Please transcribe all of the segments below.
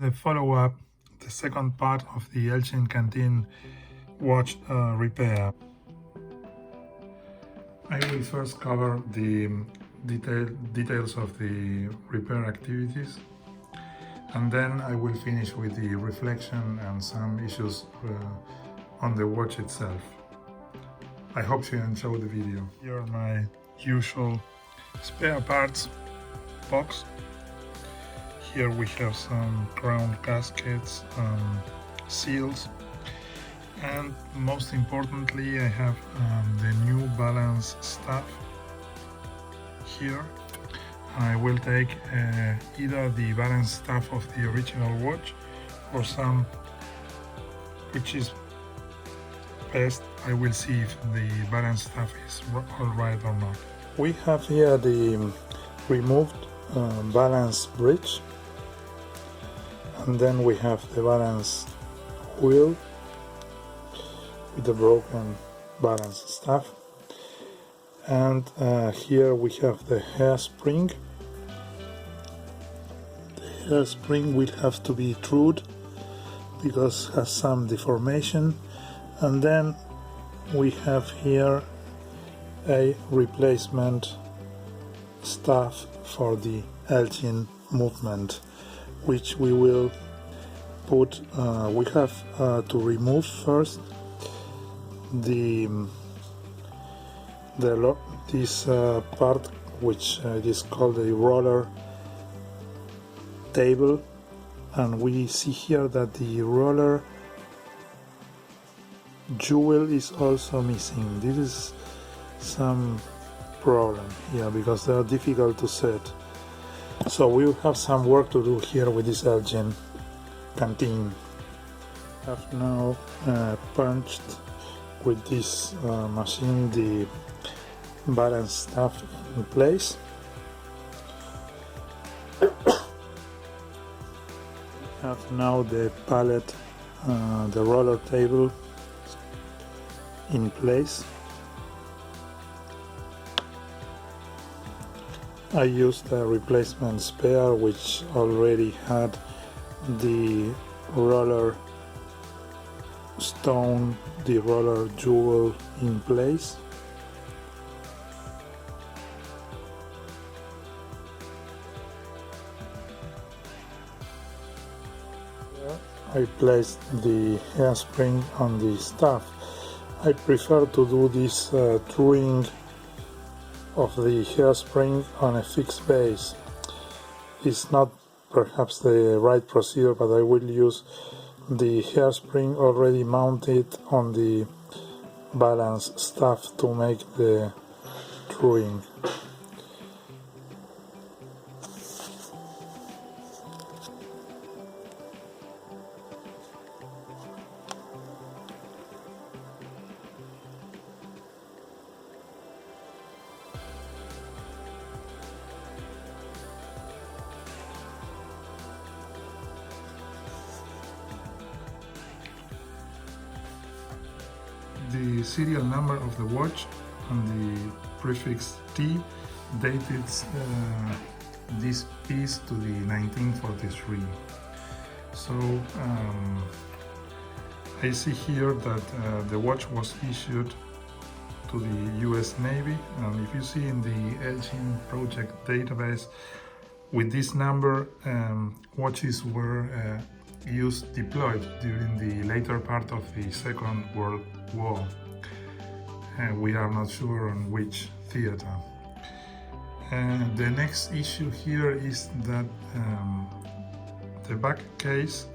The follow-up, the second part of the Elgin Canteen watch repair. I will first cover the details of the repair activities, and then I will finish with the reflection and some issues on the watch itself. I hope you enjoy the video. Here are my usual spare parts box. Here we have some crown gaskets, seals, and most importantly I have the new balance stuff here. I will take either the balance stuff of the original watch or some which is best. I will see if the balance stuff is alright or not. We have here the removed balance bridge, and then we have the balance wheel with the broken balance stuff, and here we have the hairspring. The hairspring will have to be trued because it has some deformation, and then we have here a replacement stuff for the Elgin movement, which we will put. We have to remove first this part, which is called a roller table, and we see here that the roller jewel is also missing. This is some problem here because they are difficult to set. So we will have some work to do here with this Elgin Canteen. I have now punched with this machine the balance stuff in place. We have now the pallet, the roller table in place. I used a replacement spare which already had the roller stone, the roller jewel in place. I placed the hairspring on the stuff. I prefer to do this truing of the hairspring on a fixed base. It's not perhaps the right procedure, but I will use the hairspring already mounted on the balance stuff to make the truing. The serial number of the watch and the prefix T dated this piece to the 1943. So I see here that the watch was issued to the US Navy, and if you see in the Elgin project database, with this number watches were deployed during the later part of the Second World War. We are not sure on which theater. The next issue here is that the back case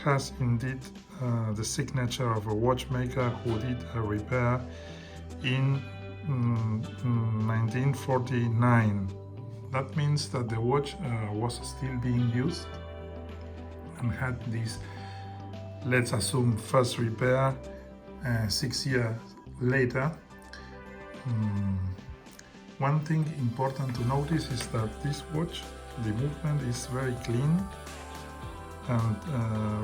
has indeed the signature of a watchmaker who did a repair in 1949. That means that the watch was still being used and had this, let's assume, first repair 6 years later. One thing important to notice is that this watch, the movement is very clean, and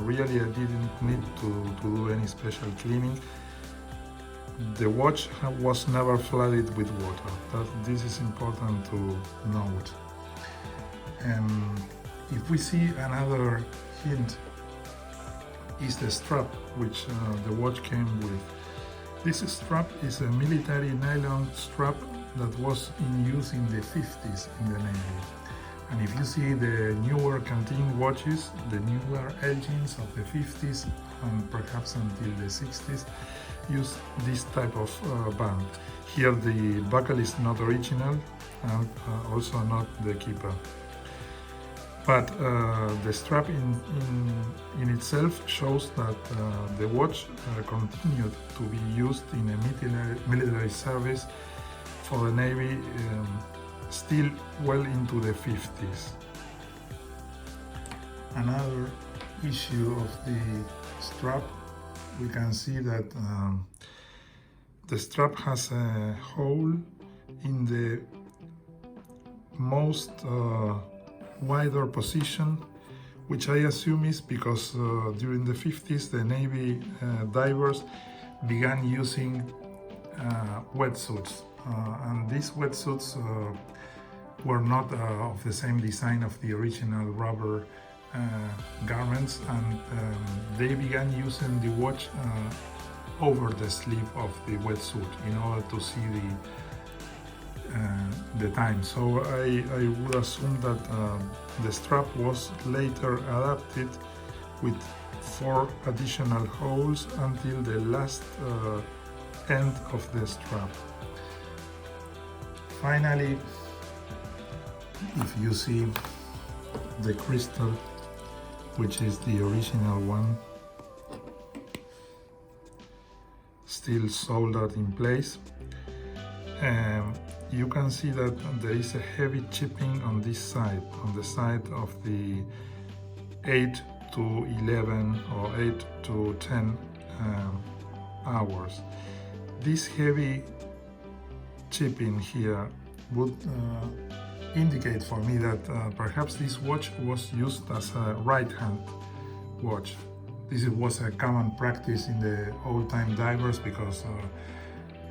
really I didn't need to do any special cleaning. The watch was never flooded with water. This is important to note. If we see another hint is the strap which the watch came with. This strap is a military nylon strap that was in use in the 50s in the Navy. And if you see the newer canteen watches, the newer Elgins of the 50s and perhaps until the 60s, use this type of band. Here the buckle is not original and also not the keeper. But the strap in itself shows that the watch continued to be used in a military service for the Navy still well into the 50s. Another issue of the strap, we can see that the strap has a hole in the most wider position, which I assume is because during the 50s the Navy divers began using wetsuits, and these wetsuits were not of the same design of the original rubber garments, and they began using the watch over the sleeve of the wetsuit in order to see the time. So I would assume that the strap was later adapted with 4 additional holes until the last end of the strap. Finally, if you see the crystal, which is the original one, still soldered in place, you can see that there is a heavy chipping on this side, on the side of the 8 to 11 or 8 to 10 hours. This heavy chipping here would indicate for me that perhaps this watch was used as a right-hand watch. This was a common practice in the old-time divers because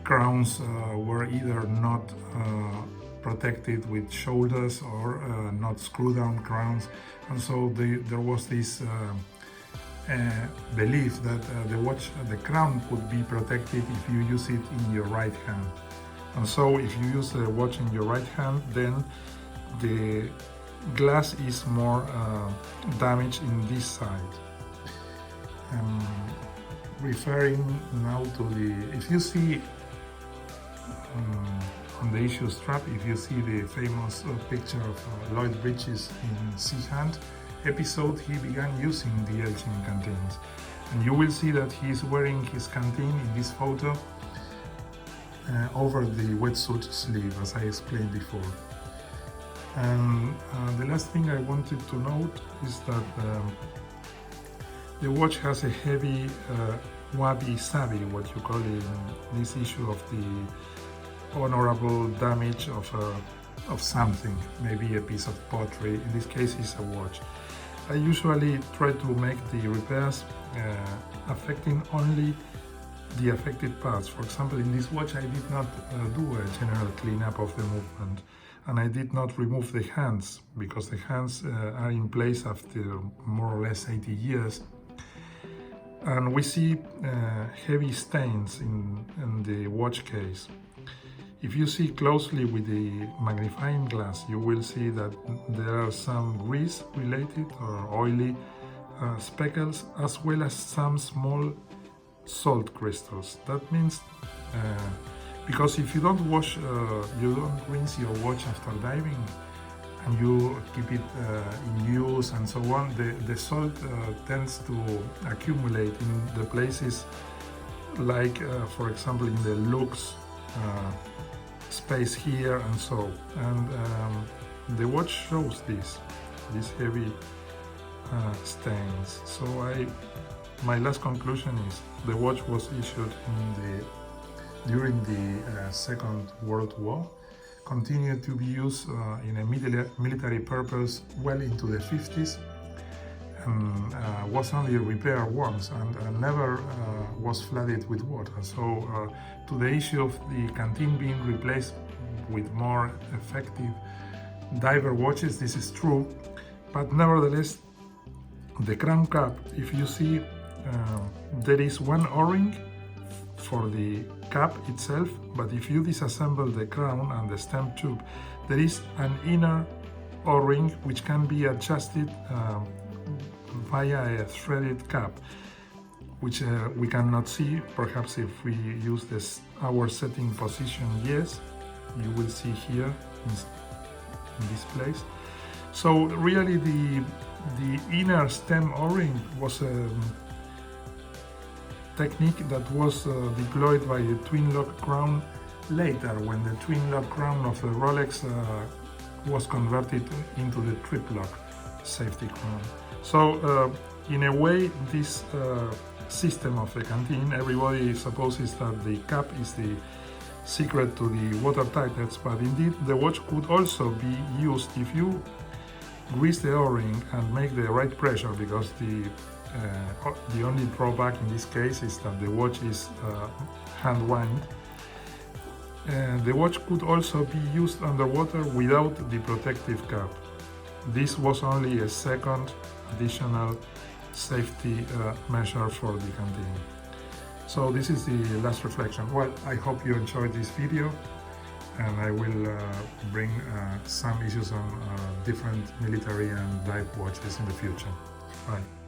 crowns were either not protected with shoulders or not screw-down crowns, and so there was this belief that the crown could be protected if you use it in your right hand. And so if you use the watch in your right hand, then the glass is more damaged in this side. Referring now to if you see on the issue strap, if you see the famous picture of Lloyd Bridges in Sea Hunt episode, he began using the Elgin canteens. And you will see that he is wearing his canteen in this photo over the wetsuit sleeve, as I explained before. And the last thing I wanted to note is that the watch has a heavy wabi-sabi, what you call in this issue of the honorable damage of something, maybe a piece of pottery. In this case, it's a watch. I usually try to make the repairs affecting only the affected parts. For example, in this watch I did not do a general cleanup of the movement, and I did not remove the hands because the hands are in place after more or less 80 years. And we see heavy stains in the watch case. If you see closely with the magnifying glass, you will see that there are some grease related or oily speckles, as well as some small salt crystals. That means because if you don't wash, you don't rinse your watch after diving, and you keep it in use and so on, the salt tends to accumulate in the places like, for example, in the lugs space here and so. And the watch shows these heavy stains. So my last conclusion is the watch was issued during the Second World War, continued to be used in a military purpose well into the 50s, and was only repaired once and never was flooded with water. So to the issue of the canteen being replaced with more effective diver watches, this is true, but nevertheless the crown cap, if you see, there is one O-ring for the cap itself, but if you disassemble the crown and the stem tube, there is an inner O-ring which can be adjusted via a threaded cap, which we cannot see. Perhaps if we use our setting position, yes, you will see here in this place. So really the inner stem O-ring was a technique that was deployed by the twin lock crown later, when the twin lock crown of the Rolex was converted into the triplock safety crown. So in a way, this system of the canteen, everybody supposes that the cap is the secret to the water tightness, but indeed the watch could also be used if you grease the O-ring and make the right pressure, because the only drawback in this case is that the watch is hand wound. The watch could also be used underwater without the protective cap. This was only a second additional safety measure for the canteen. So this is the last reflection. Well, I hope you enjoyed this video, and I will bring some issues on different military and dive watches in the future. Bye.